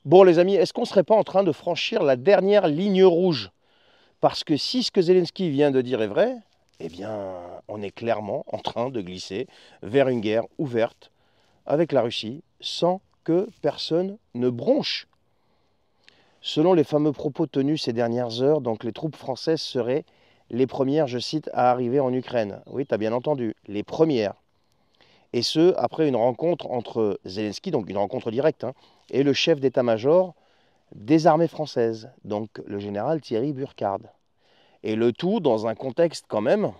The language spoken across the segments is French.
Bon les amis, est-ce qu'on ne serait pas en train de franchir la dernière ligne rouge? Parce que si ce que Zelensky vient de dire est vrai, eh bien on est clairement en train de glisser vers une guerre ouverte avec la Russie sans que personne ne bronche. Selon les fameux propos tenus ces dernières heures, donc les troupes françaises seraient les premières, je cite, à arriver en Ukraine. Oui, tu as bien entendu, les premières. Et ce, après une rencontre entre Zelensky, donc une rencontre directe, hein, et le chef d'état-major des armées françaises, donc le général Thierry Burkhard. Et le tout dans un contexte quand même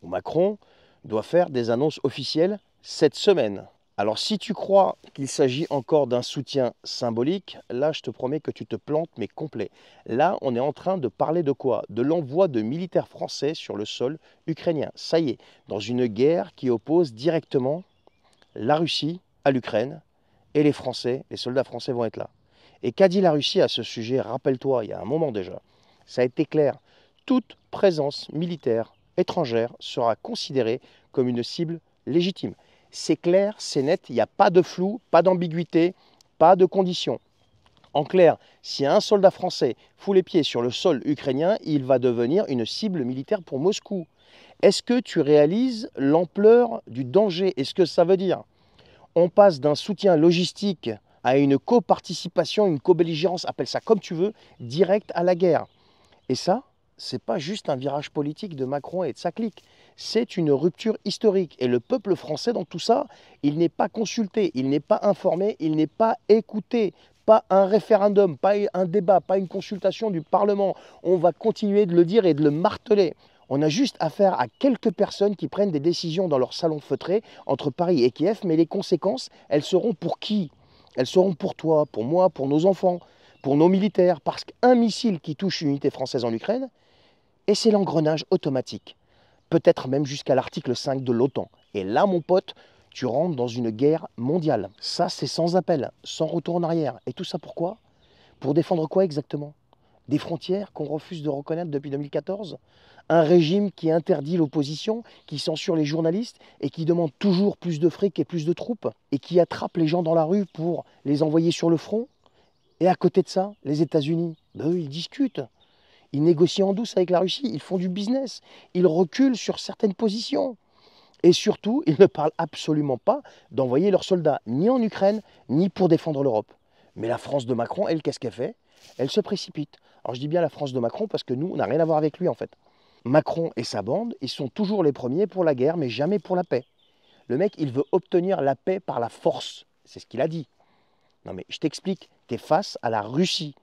où Macron doit faire des annonces officielles cette semaine. Alors si tu crois qu'il s'agit encore d'un soutien symbolique, là je te promets que tu te plantes mais complet. Là on est en train de parler de quoi? De l'envoi de militaires français sur le sol ukrainien. Ça y est, dans une guerre qui oppose directement la Russie à l'Ukraine et les Français, les soldats français vont être là. Et qu'a dit la Russie à ce sujet? Rappelle-toi, il y a un moment déjà, ça a été clair. Toute présence militaire étrangère sera considérée comme une cible légitime. C'est clair, c'est net, il n'y a pas de flou, pas d'ambiguïté, pas de conditions. En clair, si un soldat français fout les pieds sur le sol ukrainien, il va devenir une cible militaire pour Moscou. Est-ce que tu réalises l'ampleur du danger et ce que ça veut dire? On passe d'un soutien logistique à une coparticipation, une co-belligérance, appelle ça comme tu veux, direct à la guerre. Et ça, c'est pas juste un virage politique de Macron et de sa clique, c'est une rupture historique. Et le peuple français dans tout ça, il n'est pas consulté, il n'est pas informé, il n'est pas écouté. Pas un référendum, pas un débat, pas une consultation du Parlement. On va continuer de le dire et de le marteler. On a juste affaire à quelques personnes qui prennent des décisions dans leur salon feutré entre Paris et Kiev, mais les conséquences, elles seront pour qui? Elles seront pour toi, pour moi, pour nos enfants, pour nos militaires, parce qu'un missile qui touche une unité française en Ukraine, et c'est l'engrenage automatique, peut-être même jusqu'à l'article 5 de l'OTAN. Et là, mon pote, tu rentres dans une guerre mondiale. Ça, c'est sans appel, sans retour en arrière. Et tout ça pourquoi? Pour défendre quoi exactement? Des frontières qu'on refuse de reconnaître depuis 2014? Un régime qui interdit l'opposition, qui censure les journalistes et qui demande toujours plus de fric et plus de troupes et qui attrape les gens dans la rue pour les envoyer sur le front? Et à côté de ça, les États-Unis, ben eux, ils discutent. Ils négocient en douce avec la Russie, ils font du business, ils reculent sur certaines positions. Et surtout, ils ne parlent absolument pas d'envoyer leurs soldats ni en Ukraine, ni pour défendre l'Europe. Mais la France de Macron, elle, qu'est-ce qu'elle fait? Elle se précipite. Alors je dis bien la France de Macron parce que nous, on n'a rien à voir avec lui en fait. Macron et sa bande, ils sont toujours les premiers pour la guerre, mais jamais pour la paix. Le mec, il veut obtenir la paix par la force. C'est ce qu'il a dit. Non mais je t'explique, tu es face à la Russie.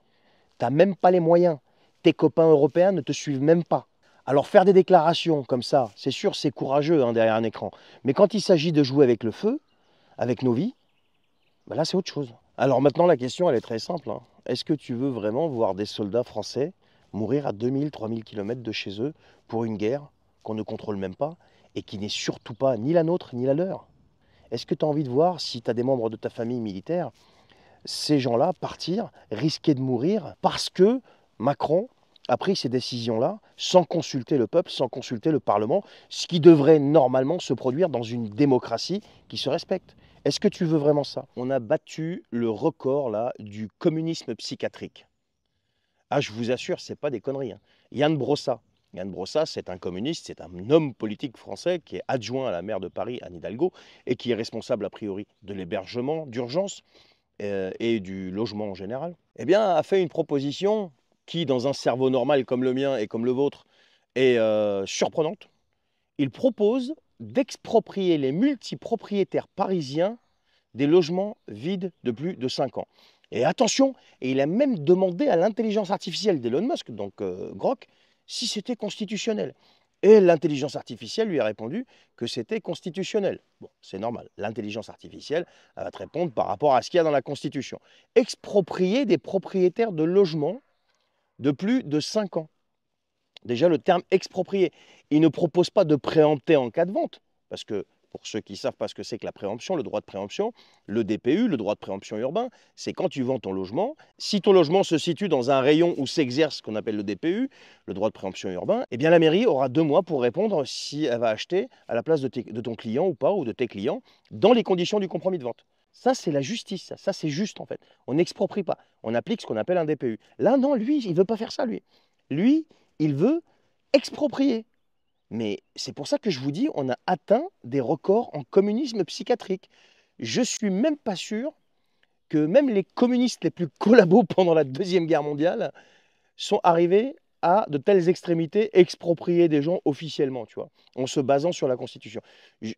Tu n'as même pas les moyens. Tes copains européens ne te suivent même pas. Alors faire des déclarations comme ça, c'est sûr, c'est courageux hein, derrière un écran. Mais quand il s'agit de jouer avec le feu, avec nos vies, ben là c'est autre chose. Alors maintenant la question elle est très simple, hein. Est-ce que tu veux vraiment voir des soldats français mourir à 2000, 3000 km de chez eux pour une guerre qu'on ne contrôle même pas et qui n'est surtout pas ni la nôtre ni la leur? Est-ce que tu as envie de voir, si tu as des membres de ta famille militaire, ces gens-là partir, risquer de mourir parce que Macron a pris ces décisions-là sans consulter le peuple, sans consulter le Parlement, ce qui devrait normalement se produire dans une démocratie qui se respecte. Est-ce que tu veux vraiment ça? On a battu le record là du communisme psychiatrique. Ah, je vous assure, c'est pas des conneries, hein. Yann Brossa. Yann Brossa, c'est un communiste, c'est un homme politique français qui est adjoint à la maire de Paris, Anne Hidalgo, et qui est responsable a priori de l'hébergement d'urgence et du logement en général, eh bien, a fait une proposition qui, dans un cerveau normal comme le mien et comme le vôtre, est surprenante. Il propose d'exproprier les multipropriétaires parisiens des logements vides de plus de 5 ans. Et attention, et il a même demandé à l'intelligence artificielle d'Elon Musk, donc Grok, si c'était constitutionnel. Et l'intelligence artificielle lui a répondu que c'était constitutionnel. Bon, c'est normal. L'intelligence artificielle elle va te répondre par rapport à ce qu'il y a dans la Constitution. Exproprier des propriétaires de logements de plus de 5 ans. Déjà, le terme exproprier, il ne propose pas de préempter en cas de vente, parce que pour ceux qui ne savent pas ce que c'est que la préemption, le droit de préemption, le DPU, le droit de préemption urbain, c'est quand tu vends ton logement. Si ton logement se situe dans un rayon où s'exerce ce qu'on appelle le DPU, le droit de préemption urbain, eh bien la mairie aura 2 mois pour répondre si elle va acheter à la place de ton client ou pas, ou de tes clients, dans les conditions du compromis de vente. Ça, c'est la justice, ça c'est juste en fait. On n'exproprie pas, on applique ce qu'on appelle un DPU. Là, non, lui, il ne veut pas faire ça, lui. Lui, il veut exproprier. Mais c'est pour ça que je vous dis, on a atteint des records en communisme psychiatrique. Je suis même pas sûr que même les communistes les plus collabos pendant la Deuxième Guerre mondiale sont arrivés à de telles extrémités, exproprier des gens officiellement, tu vois, en se basant sur la Constitution.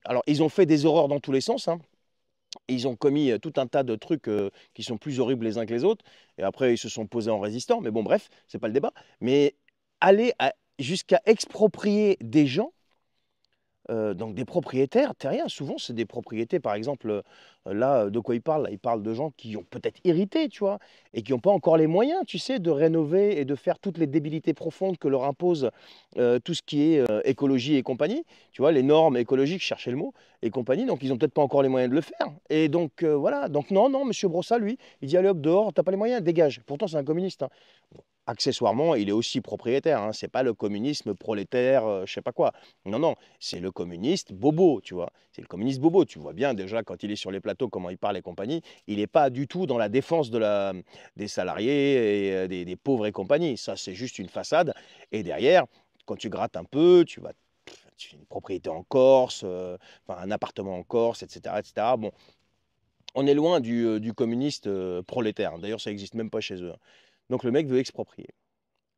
Alors, ils ont fait des horreurs dans tous les sens, hein. Ils ont commis tout un tas de trucs qui sont plus horribles les uns que les autres, et après ils se sont posés en résistant, mais bon, bref, c'est pas le débat. Mais aller jusqu'à exproprier des gens, donc des propriétaires terriens, souvent c'est des propriétés, par exemple, là, de quoi il parle? Là, il parle de gens qui ont peut-être hérité, tu vois, et qui n'ont pas encore les moyens, tu sais, de rénover et de faire toutes les débilités profondes que leur impose tout ce qui est écologie et compagnie, tu vois, les normes écologiques, je cherchais le mot, et compagnie, donc ils n'ont peut-être pas encore les moyens de le faire. Et donc voilà, donc non, non, Monsieur Brossat, lui, il dit allez hop, dehors, t'as pas les moyens, dégage. Pourtant, c'est un communiste, hein. Accessoirement, il est aussi propriétaire, hein. C'est pas le communisme prolétaire, je sais pas quoi. Non, non, c'est le communiste bobo, tu vois. C'est le communiste bobo. Tu vois bien déjà quand il est sur les plateaux, comment il parle et compagnie. Il n'est pas du tout dans la défense des salariés et des pauvres et compagnie. Ça, c'est juste une façade. Et derrière, quand tu grattes un peu, tu as une propriété en Corse, enfin, un appartement en Corse, etc., etc. Bon, on est loin du communiste prolétaire. D'ailleurs, ça n'existe même pas chez eux, hein. Donc le mec veut exproprier.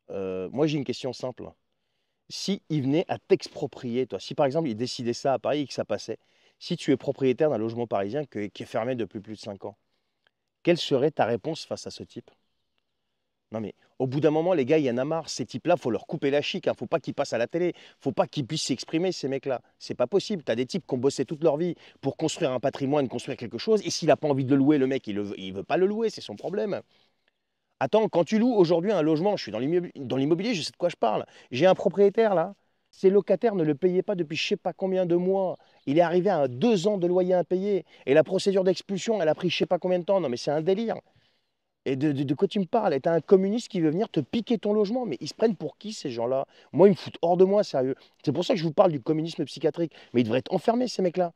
Moi, j'ai une question simple. Si il venait à t'exproprier, toi, si par exemple il décidait ça à Paris et que ça passait, si tu es propriétaire d'un logement parisien qui est fermé depuis plus de 5 ans, quelle serait ta réponse face à ce type? Non mais au bout d'un moment, les gars, il y en a marre. Ces types-là, faut leur couper la chic, hein. Faut pas qu'ils passent à la télé. Faut pas qu'ils puissent s'exprimer, ces mecs-là. C'est pas possible. Tu as des types qui ont bossé toute leur vie pour construire un patrimoine, construire quelque chose. Et s'il n'a pas envie de le louer, le mec, il veut pas le louer, c'est son problème. Attends, quand tu loues aujourd'hui un logement, je suis dans l'immobilier, je sais de quoi je parle. J'ai un propriétaire là, ses locataires ne le payaient pas depuis je sais pas combien de mois. Il est arrivé à 2 ans de loyer impayé. Et la procédure d'expulsion, elle a pris je sais pas combien de temps. Non mais c'est un délire. Et de quoi tu me parles? Et t'as un communiste qui veut venir te piquer ton logement. Mais ils se prennent pour qui ces gens-là? Moi, ils me foutent hors de moi, sérieux. C'est pour ça que je vous parle du communisme psychiatrique. Mais ils devraient être enfermés, ces mecs-là.